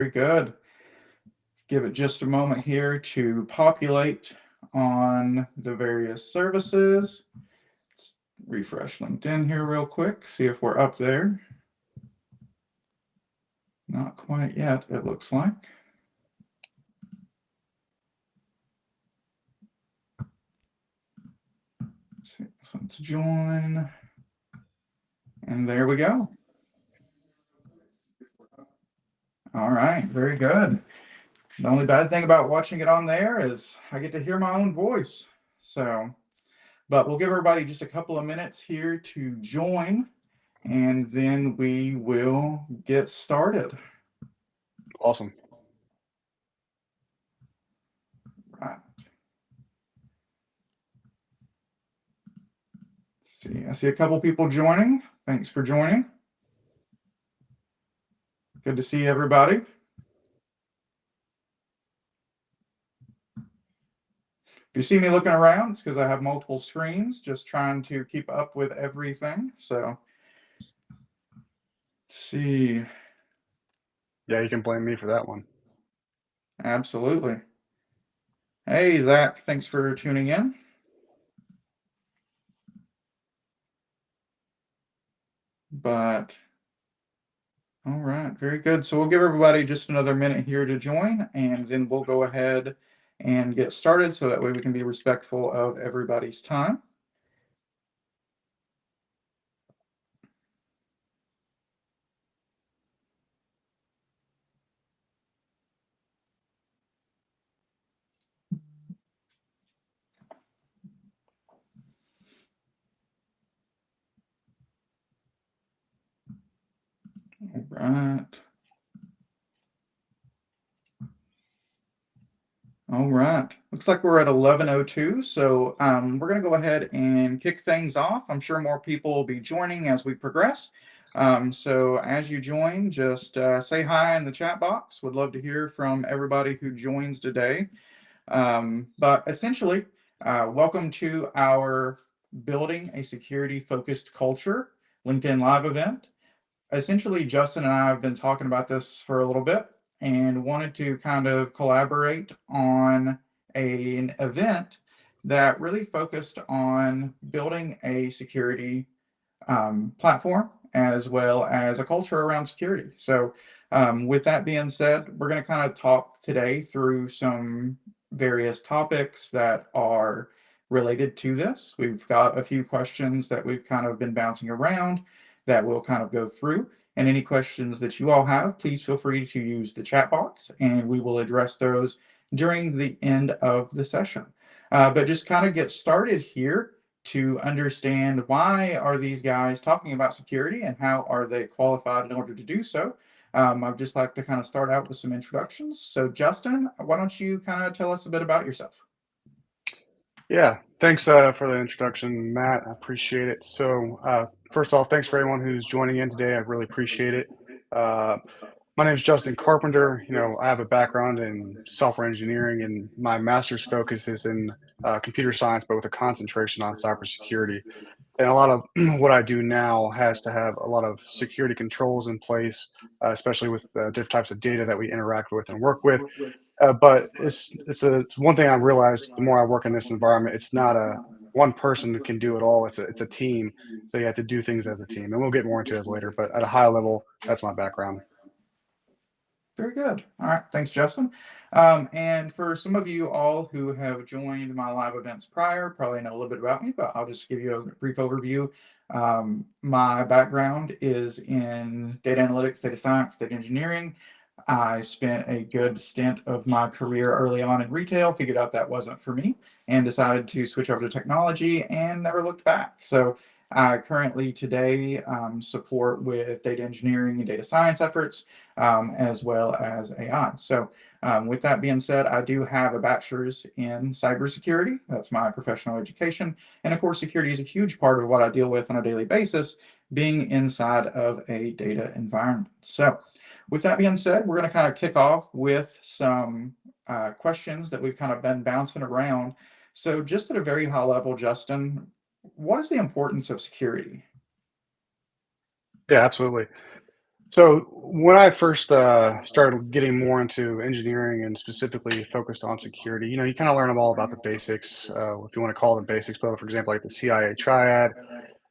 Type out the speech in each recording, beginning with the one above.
Very good. Give it just a moment here to populate on the various services. Let's refresh LinkedIn here real quick, see if we're up there. Not quite yet, it looks like. So let's join. And there we go. All right, very good. The only bad thing about watching it on there is I get to hear my own voice. So, but we'll give everybody just a couple of minutes here to join, and then we will get started. Awesome. Right. See, I see a couple people joining. Thanks for joining. Good to see everybody. If you see me looking around, it's because I have multiple screens, just trying to keep up with everything. So, let's see. Yeah, you can blame me for that one. Absolutely. Hey, Zach, thanks for tuning in. But, all right, very good. So we'll give everybody just another minute here to join, and then we'll go ahead and get started so that way we can be respectful of everybody's time. All right. All right. Looks like we're at 11:02, so we're going to go ahead and kick things off. I'm sure more people will be joining as we progress. So as you join, just say hi in the chat box. Would love to hear from everybody who joins today. But essentially, welcome to our Building a Security-Focused Culture LinkedIn Live event. Essentially, Justin and I have been talking about this for a little bit and wanted to kind of collaborate on an event that really focused on building a security platform as well as a culture around security. So, with that being said, we're going to kind of talk today through some various topics that are related to this. We've got a few questions that we've kind of been bouncing around that we'll kind of go through. And any questions that you all have, please feel free to use the chat box and we will address those during the end of the session. But just kind of get started here to understand why are these guys talking about security and how are they qualified in order to do so. I'd just like to kind of start out with some introductions. So Justin, why don't you kind of tell us a bit about yourself? Yeah, thanks for the introduction, Matt. I appreciate it. So, first off, thanks for everyone who's joining in today. I really appreciate it. Uh, my name is Justin Carpenter. I have a background in software engineering, and my master's focus is in computer science, but with a concentration on cybersecurity. And a lot of what I do now has to have a lot of security controls in place, especially with different types of data that we interact with and work with. But it's one thing I realized the more I work in this environment, it's not a one person that can do it all. It's a team, so you have to do things as a team, and we'll get more into this later. But at a high level, that's my background. Very good. All right. Thanks, Justin. And for some of you all who have joined my live events prior, probably know a little bit about me, but I'll just give you a brief overview. My background is in data analytics, data science, data engineering. I spent a good stint of my career early on in retail, figured out that wasn't for me, and decided to switch over to technology and never looked back. So I currently today support with data engineering and data science efforts, as well as AI. So with that being said, I do have a bachelor's in cybersecurity. That's my professional education. And of course, security is a huge part of what I deal with on a daily basis, being inside of a data environment. So with that being said, we're going to kind of kick off with some questions that we've kind of been bouncing around. So just at a very high level, Justin, what is the importance of security? Yeah, absolutely. So when I first started getting more into engineering and specifically focused on security, you kind of learn all about the basics, if you want to call them basics, but for example, like the CIA triad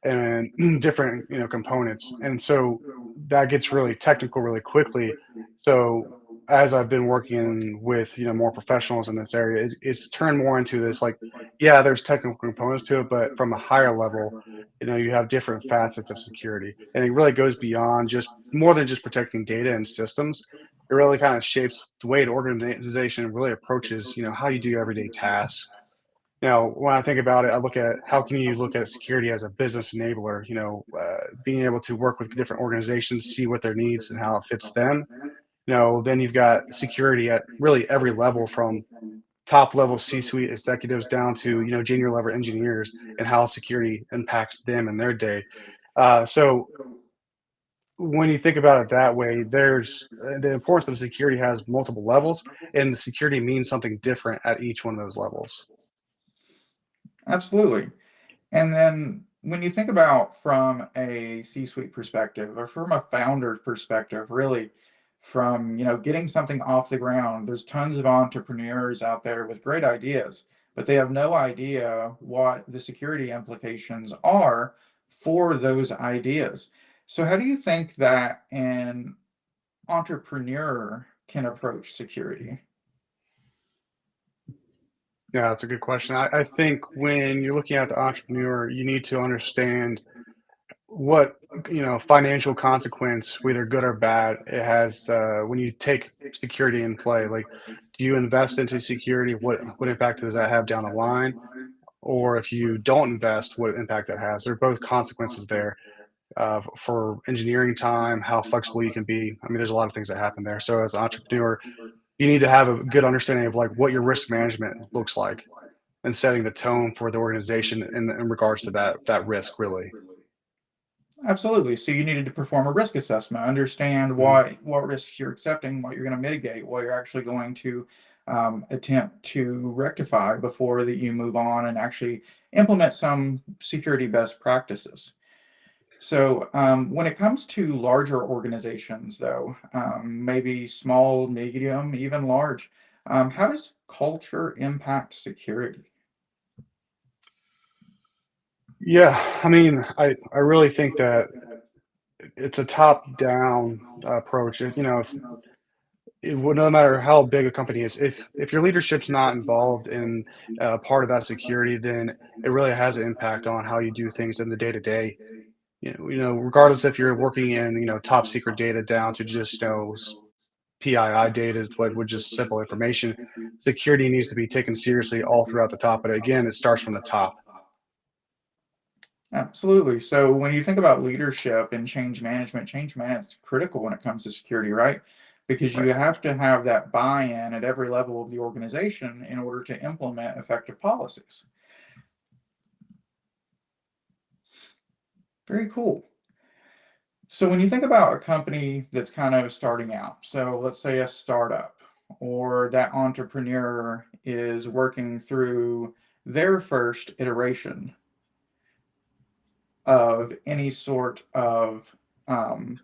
and different components, and so that gets really technical really quickly. So as I've been working with more professionals in this area, it's turned more into this like, yeah, there's technical components to it, but from a higher level, you have different facets of security, and it really goes beyond just more than just protecting data and systems. It really kind of shapes the way an organization really approaches how you do your everyday tasks. Now, when I think about it, I look at how can you look at security as a business enabler, being able to work with different organizations, see what their needs and how it fits them. Then you've got security at really every level from top level C-suite executives down to, junior level engineers and how security impacts them in their day. So when you think about it that way, there's the importance of security has multiple levels, and the security means something different at each one of those levels. Absolutely. And then when you think about from a C-suite perspective or from a founder's perspective, really from, getting something off the ground, there's tons of entrepreneurs out there with great ideas, but they have no idea what the security implications are for those ideas. So how do you think that an entrepreneur can approach security? Yeah, that's a good question. I think when you're looking at the entrepreneur, you need to understand what financial consequence, whether good or bad, it has when you take security in play. Like, do you invest into security? What impact does that have down the line? Or if you don't invest, what impact that has? There are both consequences there for engineering time, how flexible you can be. I mean, there's a lot of things that happen there. So as an entrepreneur, you need to have a good understanding of like what your risk management looks like and setting the tone for the organization in regards to that risk really. Absolutely. So you needed to perform a risk assessment, understand Mhm. what risks you're accepting, what you're going to mitigate, what you're actually going to attempt to rectify before that you move on and actually implement some security best practices. So when it comes to larger organizations, though, maybe small, medium, even large, how does culture impact security? Yeah, I mean, I really think that it's a top down approach. If no matter how big a company is, if your leadership's not involved in part of that security, then it really has an impact on how you do things in the day to day. Regardless if you're working in top secret data down to just PII data, like with just simple information, security needs to be taken seriously all throughout the top. But again, it starts from the top. Absolutely. So when you think about leadership and change management is critical when it comes to security, right? Because you Right. have to have that buy-in at every level of the organization in order to implement effective policies. Very cool. So when you think about a company that's kind of starting out, so let's say a startup or that entrepreneur is working through their first iteration of any sort of um,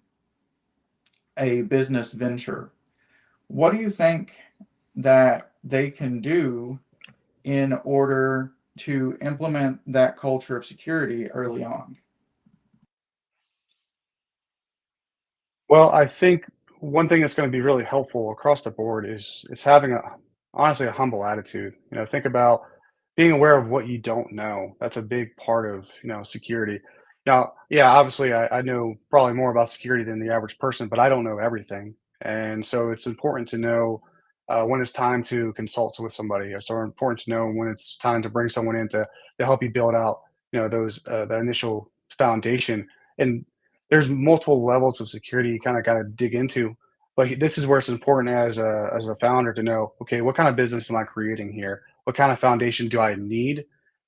a business venture. What do you think that they can do in order to implement that culture of security early on? Well, I think one thing that's going to be really helpful across the board is having honestly a humble attitude. Think about being aware of what you don't know. That's a big part of security. Now, yeah, obviously, I know probably more about security than the average person, but I don't know everything, and so it's important to know when it's time to consult with somebody. It's so important to know when it's time to bring someone in to help you build out those the initial foundation. And there's multiple levels of security you kind of got to dig into. But this is where it's important as a founder to know, okay, what kind of business am I creating here? What kind of foundation do I need?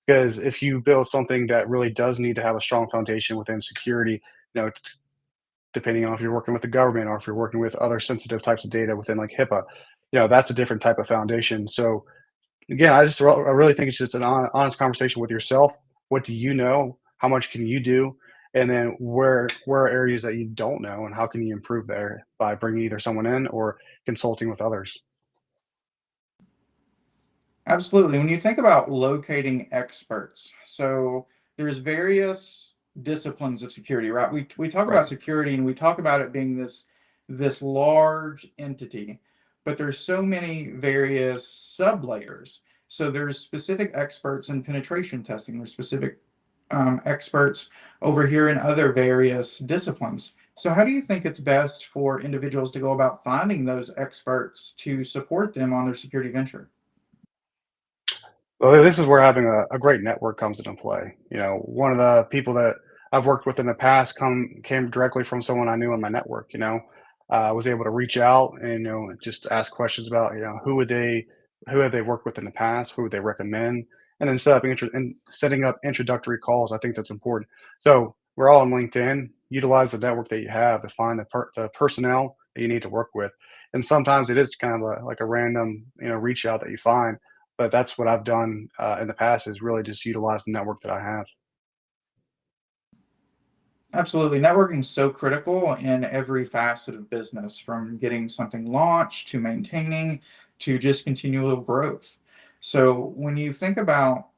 Because if you build something that really does need to have a strong foundation within security, depending on if you're working with the government or if you're working with other sensitive types of data within like HIPAA, that's a different type of foundation. So again, I really think it's just an honest conversation with yourself. What do you know? How much can you do? and then where are areas that you don't know, and how can you improve there by bringing either someone in or consulting with others. Absolutely. When you think about locating experts, so there's various disciplines of security, right? We talk Right. about security and we talk about it being this large entity, but there's so many various sub layers. So there's specific experts in penetration testing. There's specific experts over here in other various disciplines. So how do you think it's best for individuals to go about finding those experts to support them on their security venture? Well, this is where having a great network comes into play. You know, one of the people that I've worked with in the past came directly from someone I knew in my network. You know, I was able to reach out and just ask questions about who have they worked with in the past, who would they recommend, and then setting up introductory calls. I think that's important. So we're all on LinkedIn. Utilize the network that you have to find the personnel that you need to work with, and sometimes it is kind of like a random reach out that you find, but that's what I've done, in the past is really just utilize the network that I have. Absolutely. Networking is so critical in every facet of business, from getting something launched to maintaining to just continual growth. So when you think about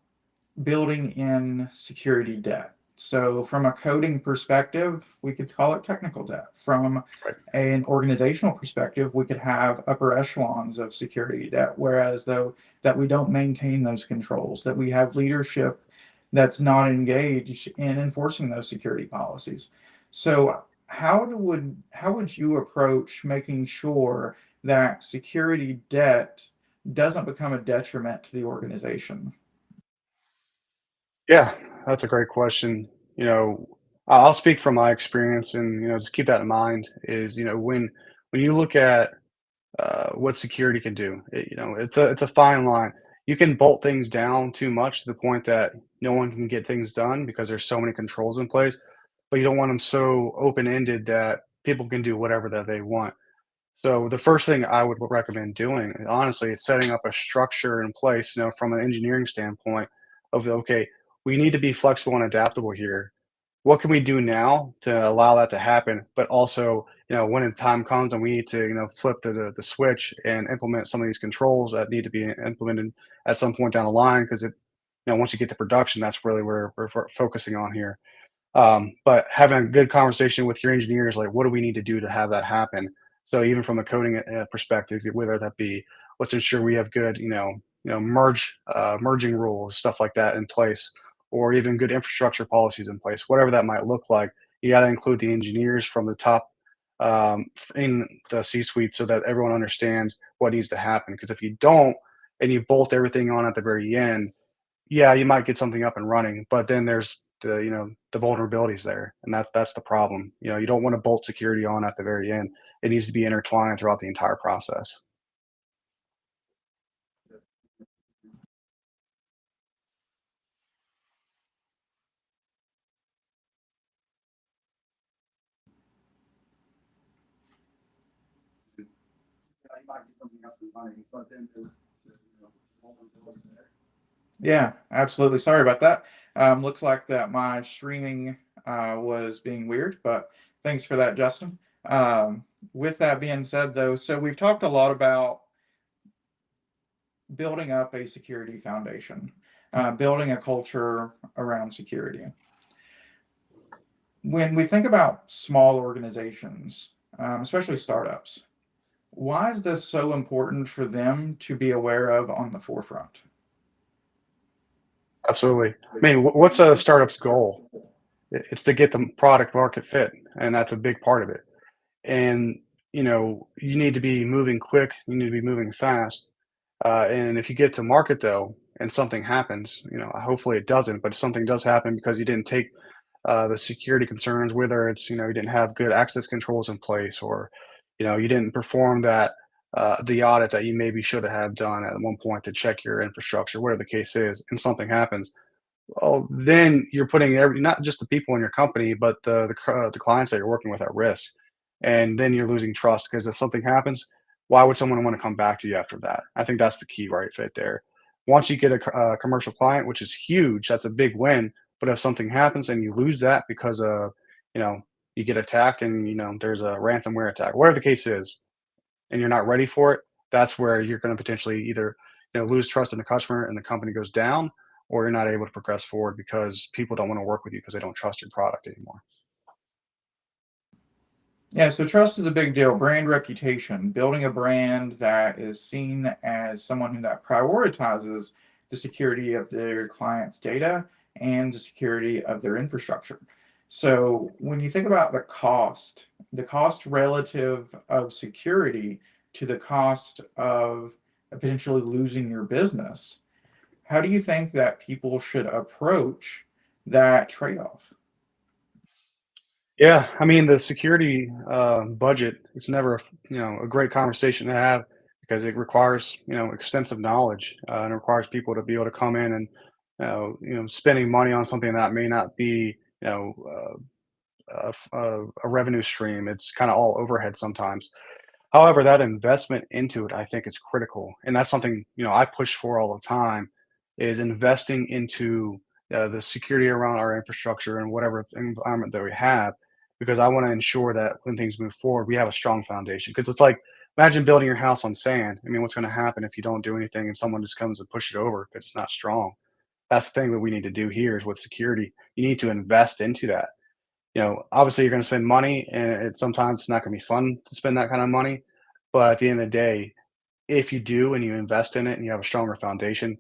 building in security debt. So, from a coding perspective, we could call it technical debt. From Right. an organizational perspective, we could have upper echelons of security debt, whereas though that we don't maintain those controls, that we have leadership that's not engaged in enforcing those security policies. So, how would you approach making sure that security debt doesn't become a detriment to the organization? Yeah, that's a great question. You know, I'll speak from my experience and, just keep that in mind is, when you look at, what security can do, it's a fine line. You can bolt things down too much to the point that no one can get things done because there's so many controls in place, but you don't want them so open-ended that people can do whatever that they want. So the first thing I would recommend doing, honestly, is setting up a structure in place, from an engineering standpoint of, okay, we need to be flexible and adaptable here. What can we do now to allow that to happen? But also, when the time comes and we need to, flip the switch and implement some of these controls that need to be implemented at some point down the line, because once you get to production, that's really where we're focusing on here. But having a good conversation with your engineers, like, what do we need to do to have that happen? So even from a coding perspective, whether that be, let's ensure we have good, merging rules, stuff like that in place, or even good infrastructure policies in place, whatever that might look like. You got to include the engineers from the top, in the C-suite, so that everyone understands what needs to happen. Because if you don't, and you bolt everything on at the very end, yeah, you might get something up and running, but then there's the vulnerabilities there, and that's the problem. You don't want to bolt security on at the very end. It needs to be intertwined throughout the entire process. Yeah, absolutely. Sorry about that. Looks like that my streaming was being weird, but thanks for that, Justin. With that being said, though, so we've talked a lot about building up a security foundation, building a culture around security. When we think about small organizations, especially startups, why is this so important for them to be aware of on the forefront? Absolutely. I mean, what's a startup's goal? It's to get the product market fit, and that's a big part of it. And you need to be moving quick. You need to be moving fast. And if you get to market though, and something happens, hopefully it doesn't, but if something does happen because you didn't take the security concerns, whether it's you didn't have good access controls in place, or you didn't perform the audit that you maybe should have done at one point to check your infrastructure, whatever the case is, and something happens. Well, then you're putting not just the people in your company, but the clients that you're working with at risk, and then you're losing trust because if something happens, why would someone want to come back to you after that? I think that's the key right fit there. Once you get a commercial client, which is huge, that's a big win. But if something happens and you lose that because of, you know, you get attacked and there's a ransomware attack, whatever the case is, and you're not ready for it, that's where you're going to potentially either lose trust in the customer and the company goes down, or you're not able to progress forward because people don't want to work with you because they don't trust your product anymore. Yeah, so trust is a big deal. Brand reputation, building a brand that is seen as someone who that prioritizes the security of their clients' data and the security of their infrastructure. So when you think about the cost relative of security to the cost of potentially losing your business, how do you think that people should approach that trade-off? Yeah, I mean, the security budget is never a great conversation to have because it requires extensive knowledge and it requires people to be able to come in and spending money on something that may not be a revenue stream. It's kind of all overhead sometimes. However, that investment into it, I think, is critical, and that's something I push for all the time, is investing into the security around our infrastructure and whatever environment that we have, because I want to ensure that when things move forward, we have a strong foundation. Because it's like imagine building your house on sand. I mean, what's going to happen if you don't do anything and someone just comes and push it over because it's not strong? That's the thing that we need to do here is with security. You need to invest into that. Obviously you're going to spend money, and sometimes it's not going to be fun to spend that kind of money. But at the end of the day, if you do and you invest in it and you have a stronger foundation,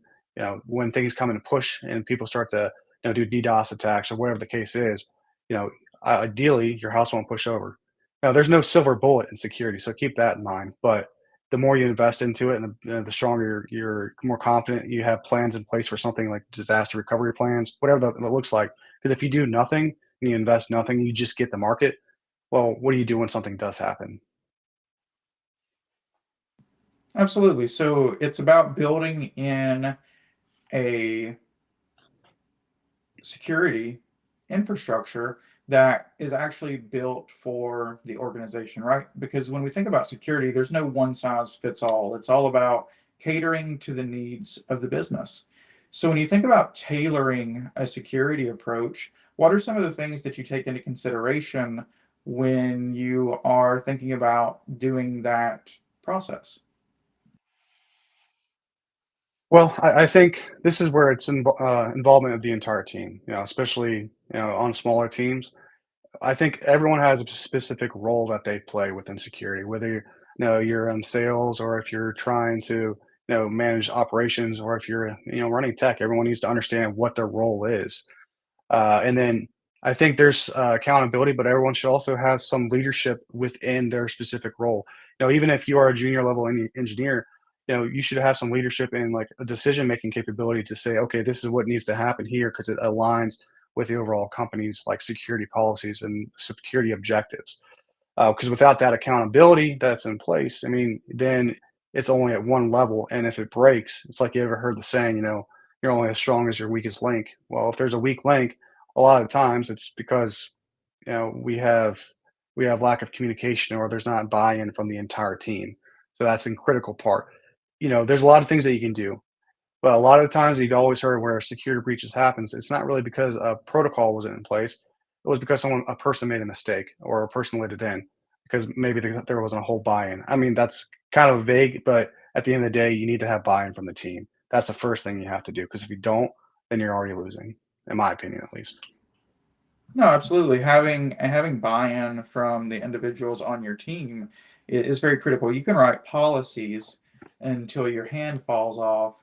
when things come into push and people start to, do DDoS attacks or whatever the case is, you know, ideally your house won't push over. Now, there's no silver bullet in security, so keep that in mind. But the more you invest into it, and the stronger you're more confident you have plans in place for something like disaster recovery plans, whatever that looks like. Because if you do nothing and you invest nothing, you just get the market. Well, what do you do when something does happen? Absolutely. So it's about building in a security infrastructure that is actually built for the organization, right? Because when we think about security, there's no one size fits all. It's all about catering to the needs of the business. So when you think about tailoring a security approach, what are some of the things that you take into consideration when you are thinking about doing that process? Well, I think this is where it's involvement of the entire team, especially on smaller teams. I think everyone has a specific role that they play within security, whether you're in sales or if you're trying to manage operations or if you're running tech. Everyone needs to understand what their role is. And then I think there's accountability, but everyone should also have some leadership within their specific role. Even if you are a junior level engineer, you should have some leadership and like a decision making capability to say, okay, this is what needs to happen here because it aligns with the overall company's like security policies and security objectives. Because without that accountability that's in place, I mean, then it's only at one level, and if it breaks, it's like you ever heard the saying, you're only as strong as your weakest link. Well, if there's a weak link, a lot of times it's because we have lack of communication or there's not buy-in from the entire team. So that's a critical part. There's a lot of things that you can do, but a lot of the times you've always heard where security breaches happens, it's not really because a protocol wasn't in place. It was because a person made a mistake or a person let it in because maybe there wasn't a whole buy-in. I mean, that's kind of vague, but at the end of the day, you need to have buy-in from the team. That's the first thing you have to do because if you don't, then you're already losing, in my opinion, at least. No, absolutely. Having buy-in from the individuals on your team is very critical. You can write policies until your hand falls off,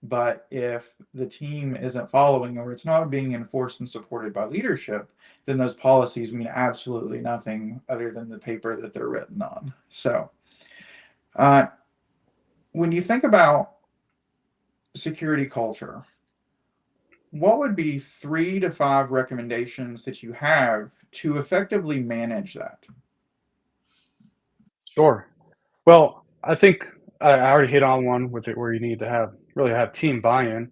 but if the team isn't following or it's not being enforced and supported by leadership, then those policies mean absolutely nothing other than the paper that they're written on. So, uh, when you think about security culture, what would be 3 to 5 recommendations that you have to effectively manage that? Sure. Well, I think I already hit on one with it where you need to really have team buy-in.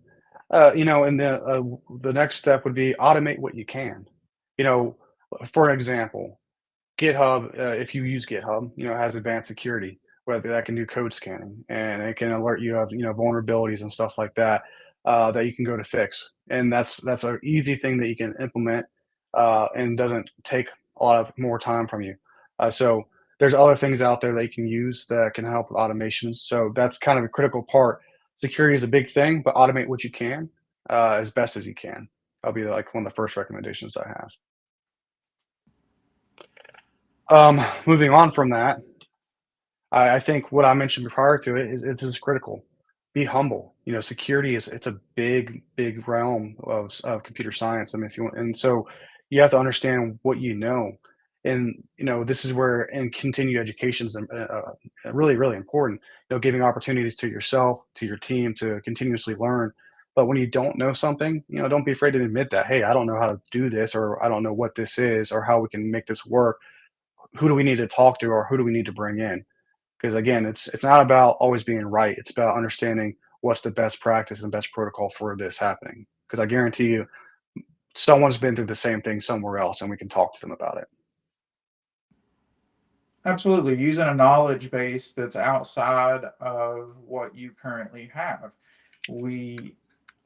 And the next step would be automate what you can. You know, for example, GitHub, if you use GitHub, it has advanced security, whether that can do code scanning and it can alert you of, vulnerabilities and stuff like that. that you can go to fix, and that's an easy thing that you can implement, and doesn't take a lot of more time from you. So there's other things out there that you can use that can help with automations. So that's kind of a critical part. Security is a big thing, but automate what you can as best as you can. That'll be like one of the first recommendations I have. Moving on from that, I think what I mentioned prior to it is critical. Be humble. You know, security is it's a big realm of computer science. I mean, if you want, and so you have to understand what you know, and you know this is where and continued education is really important. You know, giving opportunities to yourself, to your team, to continuously learn. But when you don't know something, you know, don't be afraid to admit that. Hey, I don't know how to do this, or I don't know what this is, or how we can make this work. Who do we need to talk to, or who do we need to bring in? Because again, it's not about always being right. It's about understanding what's the best practice and best protocol for this happening. Because I guarantee you, someone's been through the same thing somewhere else, and we can talk to them about it. Absolutely, using a knowledge base that's outside of what you currently have. We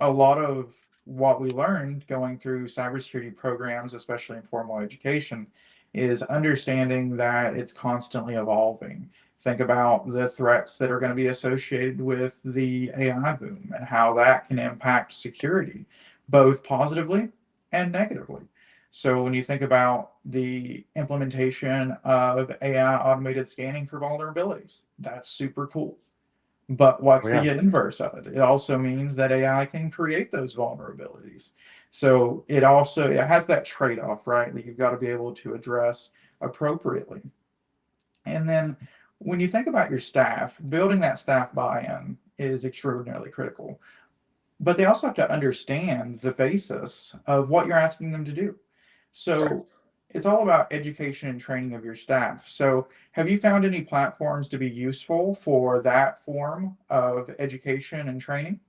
A lot of what we learned going through cybersecurity programs, especially in formal education, is understanding that it's constantly evolving. Think about the threats that are going to be associated with the AI boom and how that can impact security, both positively and negatively. So when you think about the implementation of AI automated scanning for vulnerabilities, that's super cool. But Oh what's the yeah, inverse of it? It also means that AI can create those vulnerabilities. So it has that trade-off, right? That you've got to be able to address appropriately. And then when you think about your staff, building that staff buy-in is extraordinarily critical. But they also have to understand the basis of what you're asking them to do. sure. So it's all about education and training of your staff. So have you found any platforms to be useful for that form of education and training?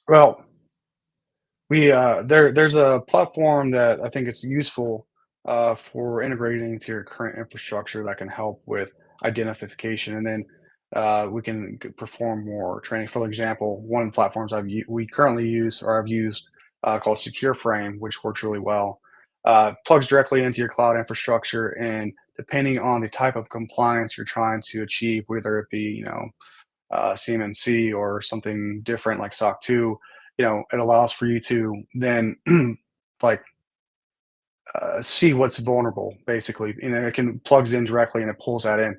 Well, there's a platform that I think is useful for integrating into your current infrastructure that can help with identification, and then we can perform more training. For example, one of the platforms we currently use or I've used called Secure Frame, which works really well. Plugs directly into your cloud infrastructure, and depending on the type of compliance you're trying to achieve, whether it be CMMC or something different like SOC 2, you know, it allows for you to then like see what's vulnerable basically. You know, it can plugs in directly and it pulls that in.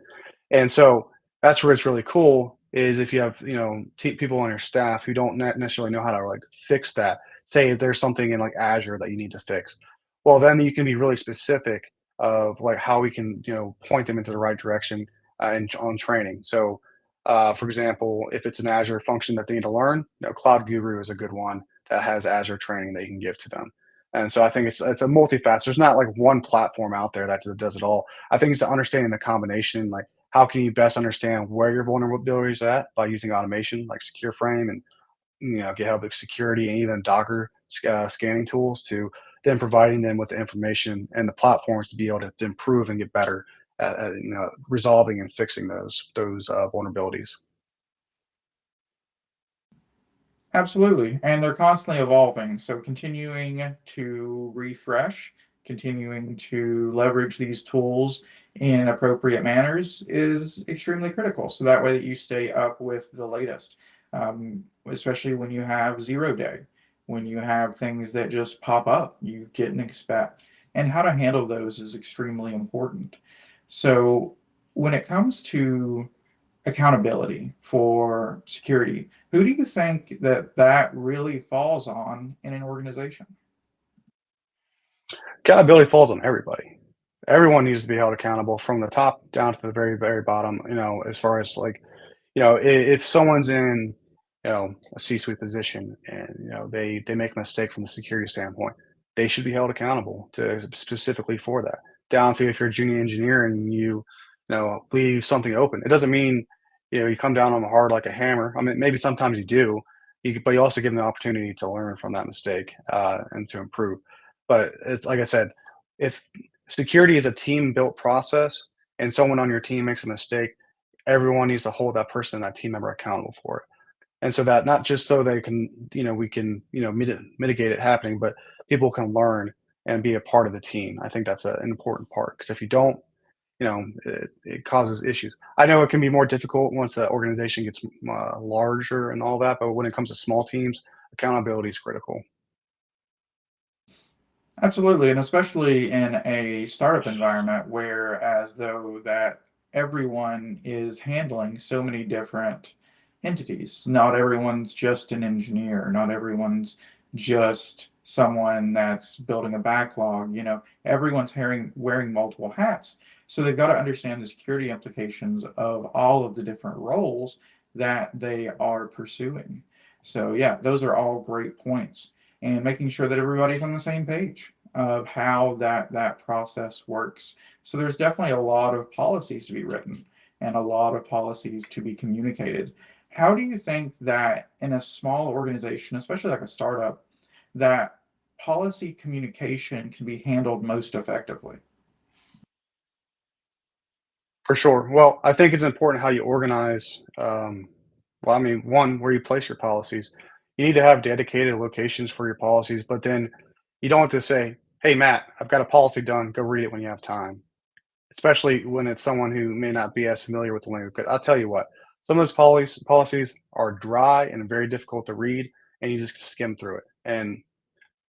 And so that's where it's really cool is if you have, you know, people on your staff who don't necessarily know how to like fix that. Say if there's something in like Azure that you need to fix. Well, then you can be really specific of like how we can, you know, point them into the right direction and on training. So, for example, if it's an Azure function that they need to learn, you know, Cloud Guru is a good one that has Azure training that you can give to them. And so I think it's a multifaceted. There's not like one platform out there that does it all. I think it's understanding the combination, like how can you best understand where your vulnerability is at by using automation like Secure Frame and you know GitHub security and even Docker scanning tools to then providing them with the information and the platforms to be able to improve and get better at you know resolving and fixing those vulnerabilities. Absolutely. And they're constantly evolving. So continuing to refresh, continuing to leverage these tools in appropriate manners is extremely critical. So that way that you stay up with the latest, especially when you have 0 day, when you have things that just pop up, you didn't expect. And how to handle those is extremely important. So when it comes to accountability for security, who do you think that that really falls on in an organization? Accountability falls on everybody. Everyone needs to be held accountable from the top down to the very bottom. You know, as far as like you know, if someone's in, you know, a C-suite position and you know they make a mistake from the security standpoint, they should be held accountable to specifically for that. Down to if you're a junior engineer and you know, leave something open, it doesn't mean you know you come down on them hard like a hammer. I mean, maybe sometimes you do, but you also give them the opportunity to learn from that mistake and to improve. But it's like I said, if security is a team built process and someone on your team makes a mistake everyone needs to hold that person, that team member accountable for it. And so that not just so they can, we can, mitigate it happening, but people can learn and be a part of the team. I think that's an important part because if you don't, it causes issues. I know it can be more difficult once the organization gets larger and all that, but when it comes to small teams, accountability is critical. Absolutely, and especially in a startup environment where as though that everyone is handling so many different entities. Not everyone's just an engineer, not everyone's just someone that's building a backlog. Everyone's wearing multiple hats. So they've got to understand the security implications of all of the different roles that they are pursuing. So yeah, those are all great points and making sure that everybody's on the same page of how that process works. So there's definitely a lot of policies to be written and a lot of policies to be communicated. How do you think that in a small organization, especially like a startup, that policy communication can be handled most effectively? For sure. Well, I think it's important how you organize. Well, I mean, one, where you place your policies. You need to have dedicated locations for your policies, but then you don't have to say, "Hey, Matt, I've got a policy done. Go read it when you have time." Especially when it's someone who may not be as familiar with the language. 'Cause I'll tell you what, some of those policies are dry and very difficult to read, and you just skim through it. And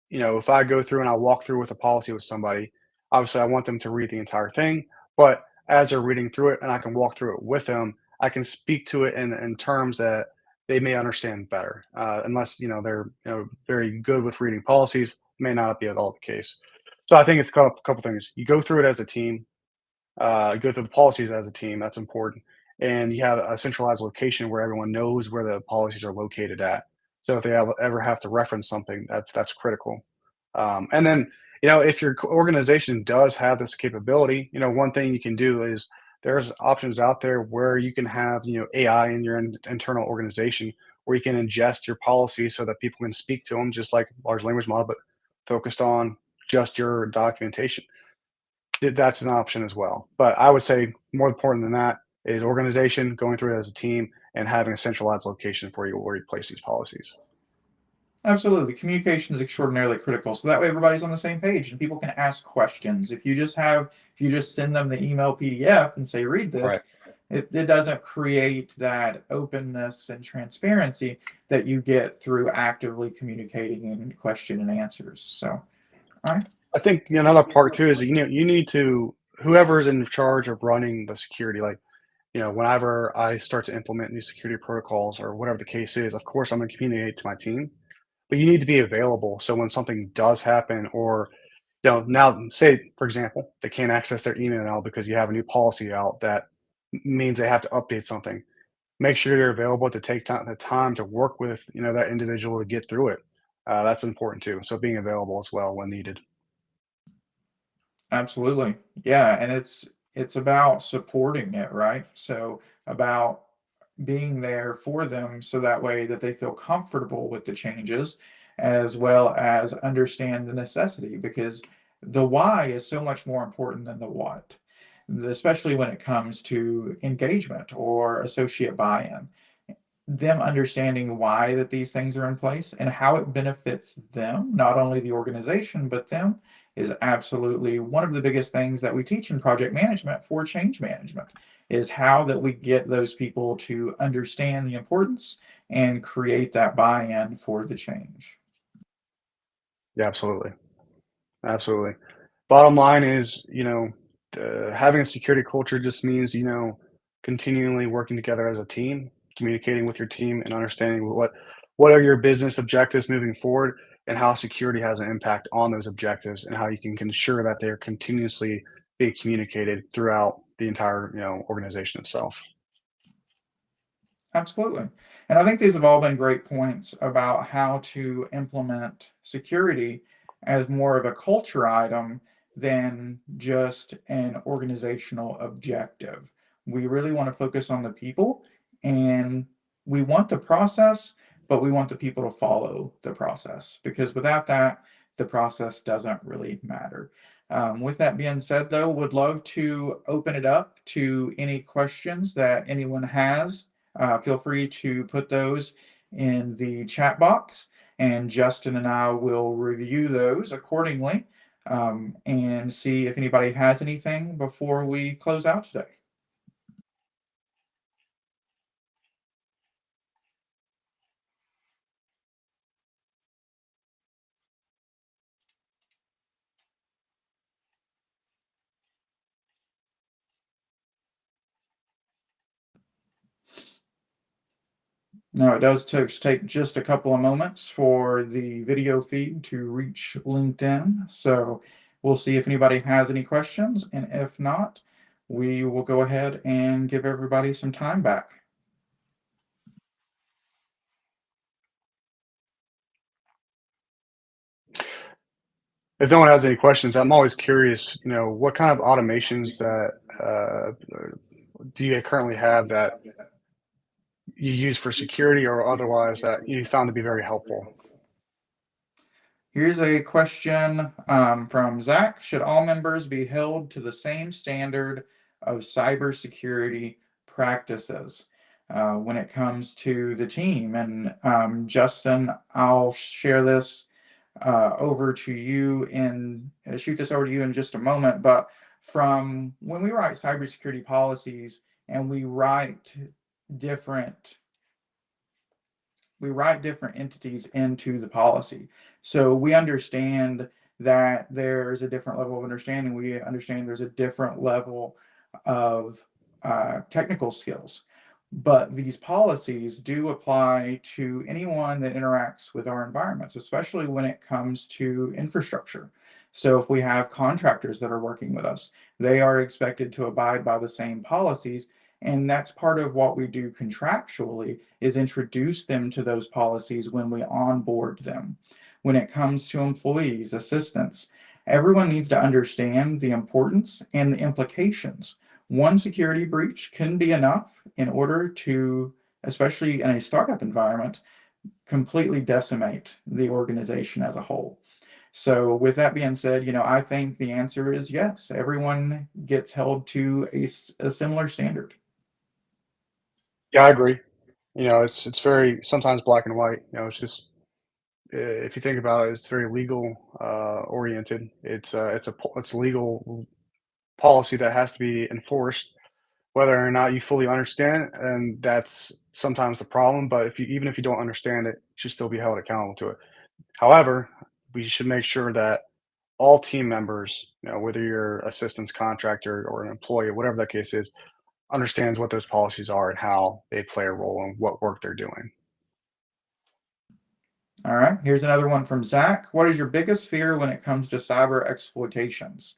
if I go through and I walk through with a policy with somebody, obviously I want them to read the entire thing. But as they're reading through it and I can walk through it with them, I can speak to it in terms that they may understand better. Unless they're very good with reading policies, may not be at all the case. So I think it's got a couple things. You go through it as a team, go through the policies as a team. That's important, and you have a centralized location where everyone knows where the policies are located at. So if they ever have to reference something, that's critical. And then if your organization does have this capability, one thing you can do is there's options out there where you can have AI in your internal organization where you can ingest your policies so that people can speak to them just like large language model, but focused on just your documentation. That's an option as well. But I would say more important than that is organization, going through it as a team, and having a centralized location for you where you place these policies. Absolutely. Communication is extraordinarily critical. So that way everybody's on the same page and people can ask questions. If you just send them the email PDF and say, read Right. this, it doesn't create that openness and transparency that you get through actively communicating and question and answers. So, all right. I think another part too is you need to whoever is in charge of running the security, like whenever I start to implement new security protocols or whatever the case is, of course I'm going to communicate to my team, but you need to be available. So when something does happen, or now say for example they can't access their email now because you have a new policy out that means they have to update something. Make sure you're available to take the time to work with that individual to get through it. That's important too. So being available as well when needed. Absolutely. Yeah, and it's about supporting it, right? So about being there for them so that way that they feel comfortable with the changes as well as understand the necessity because the why is so much more important than the what, especially when it comes to engagement or associate buy-in. Them understanding why that these things are in place and how it benefits them, not only the organization, but them, is absolutely one of the biggest things that we teach in project management for change management is how that we get those people to understand the importance and create that buy-in for the change. Yeah, absolutely. Absolutely. Bottom line is, having a security culture just means, continually working together as a team, communicating with your team, and understanding what are your business objectives moving forward, and how security has an impact on those objectives, and how you can ensure that they're continuously being communicated throughout the entire, organization itself. Absolutely. And I think these have all been great points about how to implement security as more of a culture item than just an organizational objective. We really want to focus on the people and we want the process, but we want the people to follow the process because without that, the process doesn't really matter. With that being said, though, would love to open it up to any questions that anyone has. Feel free to put those in the chat box, and Justin and I will review those accordingly and see if anybody has anything before we close out today. Now, it does take just a couple of moments for the video feed to reach LinkedIn. So we'll see if anybody has any questions. And if not, we will go ahead and give everybody some time back. If no one has any questions, I'm always curious, what kind of automations that do you currently have that you use for security or otherwise that you found to be very helpful? Here's a question from Zach. Should all members be held to the same standard of cybersecurity practices when it comes to the team? And Justin, I'll share this over to you and shoot this over to you in just a moment. But from when we write cybersecurity policies and different we write different entities into the policy. So we understand that there's a different level of understanding. We understand there's a different level of technical skills. But these policies do apply to anyone that interacts with our environments, especially when it comes to infrastructure. So if we have contractors that are working with us, they are expected to abide by the same policies, and that's part of what we do contractually is introduce them to those policies when we onboard them. When it comes to employees, assistants, everyone needs to understand the importance and the implications. One security breach can be enough in order to, especially in a startup environment, completely decimate the organization as a whole. So, with that being said, I think the answer is yes. Everyone gets held to a similar standard. Yeah, I agree. It's very sometimes black and white. It's just if you think about it, it's very legal oriented. It's a legal policy that has to be enforced, whether or not you fully understand it, and that's sometimes the problem. But even if you don't understand it, you should still be held accountable to it. However, we should make sure that all team members, whether you're assistants, contractor, or an employee, whatever that case is, understands what those policies are and how they play a role in what work they're doing. All right, here's another one from Zach. What is your biggest fear when it comes to cyber exploitations?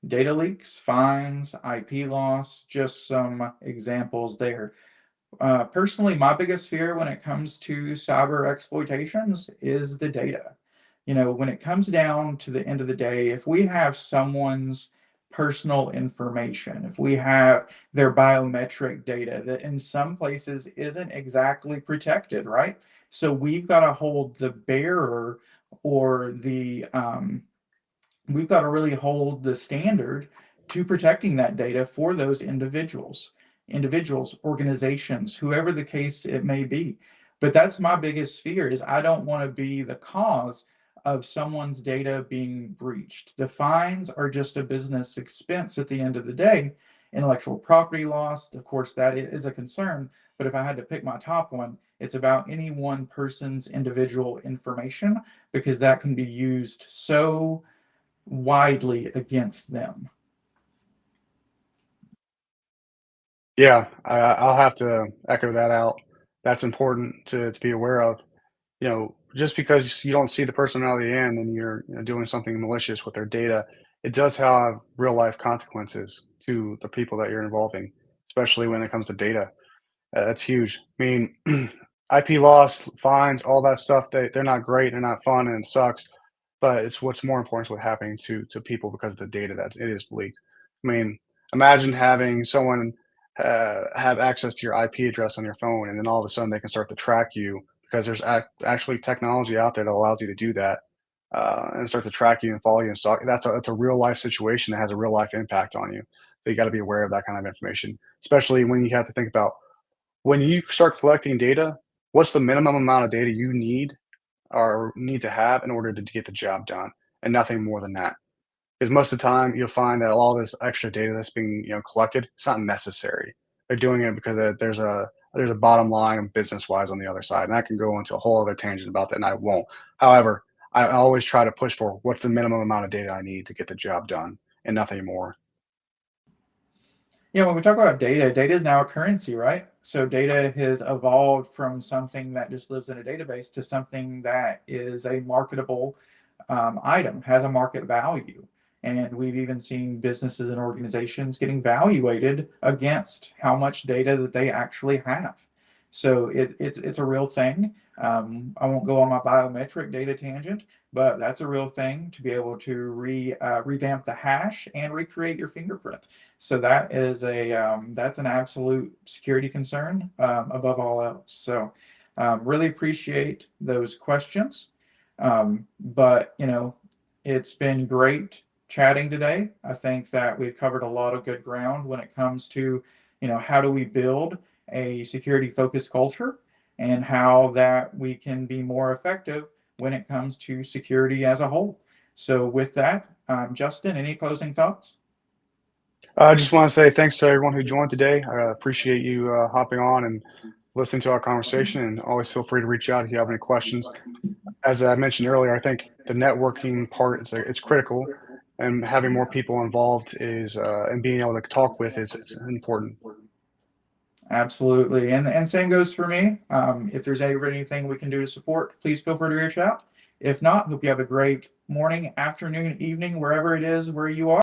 Data leaks, fines, IP loss, just some examples there. Personally, my biggest fear when it comes to cyber exploitations is the data. When it comes down to the end of the day, if we have someone's personal information, if we have their biometric data that in some places isn't exactly protected, right? So we've got to hold the bearer or we've got to really hold the standard to protecting that data for those individuals, organizations, whoever the case it may be. But that's my biggest fear is I don't want to be the cause of someone's data being breached. The fines are just a business expense at the end of the day. Intellectual property loss, of course, that is a concern. But if I had to pick my top one, it's about any one person's individual information because that can be used so widely against them. Yeah, I'll have to echo that out. That's important to be aware of. Just because you don't see the person out of the end and you're doing something malicious with their data, it does have real life consequences to the people that you're involving, especially when it comes to data. That's huge. I mean, IP loss, fines, all that stuff, they're not great, they're not fun, and it sucks. But it's what's more important is what's happening to people because of the data that it is leaked. I mean, imagine having someone have access to your IP address on your phone, and then all of a sudden they can start to track you because there's actually technology out there that allows you to do that. and start to track you and follow you and stalk. That's a real life situation that has a real life impact on you. So you got to be aware of that kind of information, especially when you have to think about when you start collecting data. What's the minimum amount of data you need or need to have in order to get the job done, and nothing more than that. Because most of the time, you'll find that all this extra data that's being collected, it's not necessary. They're doing it because there's a bottom line business wise on the other side, and I can go into a whole other tangent about that, and I won't. However, I always try to push for what's the minimum amount of data I need to get the job done, and nothing more. Yeah, when we talk about data, data is now a currency, right? So data has evolved from something that just lives in a database to something that is a marketable item, has a market value. And we've even seen businesses and organizations getting valuated against how much data that they actually have. So it's a real thing. I won't go on my biometric data tangent, but that's a real thing to be able to revamp the hash and recreate your fingerprint. So that's an absolute security concern above all else. So really appreciate those questions. But it's been great chatting today. I think that we've covered a lot of good ground when it comes to how do we build a security focused culture and how that we can be more effective when it comes to security as a whole. So with that, Justin, any closing thoughts? I just want to say thanks to everyone who joined today. I appreciate you hopping on and listening to our conversation, and always feel free to reach out if you have any questions. As I mentioned earlier, I think the networking part is it's critical, and having more people involved is and being able to talk with is it's important. Absolutely. And same goes for me. If there's ever anything we can do to support, please feel free to reach out. If not, hope you have a great morning, afternoon, evening, wherever it is where you are.